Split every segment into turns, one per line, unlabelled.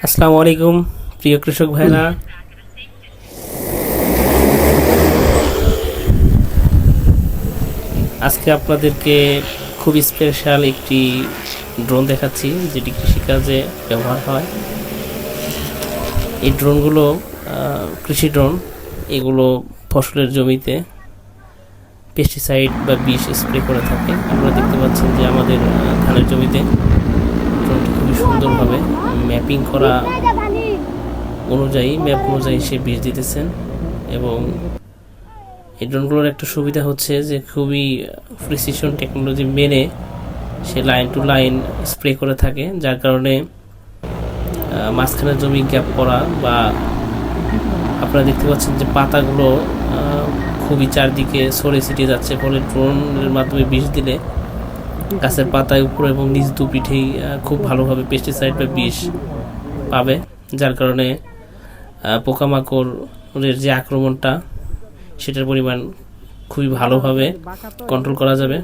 আসসালামু আলাইকুম প্রিয় কৃষক ভাইরা। আজকে আপনাদেরকে খুব স্পেশাল একটি ড্রোন দেখাচ্ছি যেটি কৃষিকাজে ব্যবহার হয়। এই ড্রোনগুলো কৃষি ড্রোন, এগুলো ফসলের জমিতে পেস্টিসাইড বা বিষ স্প্রে করে থাকে। আপনারা দেখতে পাচ্ছেন যে আমাদের ধানের জমিতে ড্রোনটি খুবই সুন্দরভাবে ম্যাপিং করা ম্যাপ অনুযায়ী সে বিষ দিতেছেন। এবং এই ড্রোনগুলোর একটা সুবিধা হচ্ছে যে খুবই প্রিসিশন টেকনোলজি মেনে সে লাইন টু লাইন স্প্রে করে থাকে, যার কারণে মাঝখানে জমি গ্যাপ করা বা আপনারা দেখতে পাচ্ছেন যে পাতাগুলো খুবই চারদিকে ছড়ে ছিটিয়ে যাচ্ছে। ফলে ড্রোনের মাধ্যমে বিষ দিলে গাছের পাতায় উপর এবং নিচ দু পিঠেই খুব ভালোভাবে পেস্টিসাইড বা বিষ পাবে, যার কারণে পোকামাকড়ের যে আক্রমণটা সেটার পরিমাণ খুবই ভালোভাবে কন্ট্রোল করা যাবে।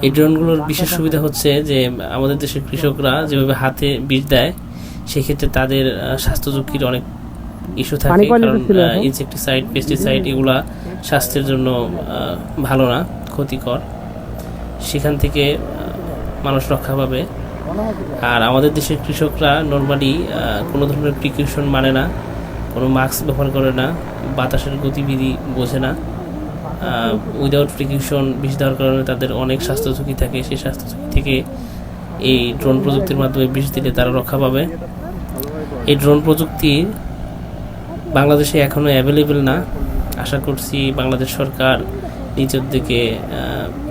এই ড্রোনগুলোর বিশেষ সুবিধা হচ্ছে যে আমাদের দেশের কৃষকরা যেভাবে হাতে বীজ দেয়, সেক্ষেত্রে তাদের স্বাস্থ্য ঝুঁকির অনেক ইস্যু থাকে, কারণ ইনসেকটিসাইড, পেস্টিসাইড এগুলা স্বাস্থ্যের জন্য ভালো না, ক্ষতিকর। সেখান থেকে মানুষ রক্ষা পাবে। আর আমাদের দেশের কৃষকরা নর্মালি কোনো ধরনের প্রিকশন মানে না, কোনো মাস্ক ব্যবহার করে না, বাতাসের গতিবিধি বোঝে না। উইদাউট প্রিকশন বিষ দেওয়ার কারণে তাদের অনেক স্বাস্থ্য ঝুঁকি থাকে। সেই স্বাস্থ্য ঝুঁকি থেকে এই ড্রোন প্রযুক্তির মাধ্যমে বিষ দিলে তারা রক্ষা পাবে। এই ড্রোন প্রযুক্তি বাংলাদেশে এখনও অ্যাভেলেবেল না। আশা করছি বাংলাদেশ সরকার নিজের দিকে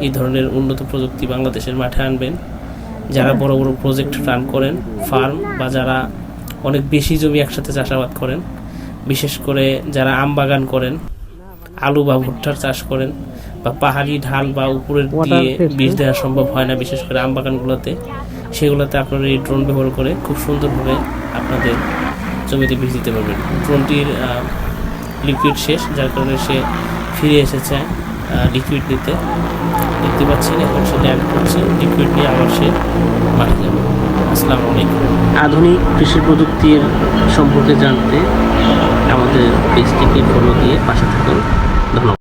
এই ধরনের উন্নত প্রযুক্তি বাংলাদেশের মাঠে আনবেন। যারা বড় বড় প্রজেক্ট রান করেন, ফার্ম বা যারা অনেক বেশি জমি একসাথে চাষাবাদ করেন, বিশেষ করে যারা আম বাগান করেন, আলু বা ভুট্টার চাষ করেন, বা পাহাড়ি ঢাল বা উপরের দিয়ে বীজ দেওয়া সম্ভব হয় না, বিশেষ করে আম বাগানগুলোতে, সেগুলোতে আপনারা এই ড্রোন ব্যবহার করে খুব সুন্দরভাবে আপনাদের জমিতে বীজ দিতে পারবেন। ড্রোনটির লিকুইড শেষ, যার কারণে সে ফিরে এসেছে লিকুইড নিতে। দেখতে পাচ্ছেন এখন সে ল্যান্ড করছে, লিকুইড নিয়ে আবার সে মাঠে যাবে। আসসালামু আলাইকুম। আধুনিক কৃষি প্রযুক্তির সম্পর্কে জানতে আমাদের পেজটিকে ফলো দিয়ে পাশে থাকুন। ধন্যবাদ।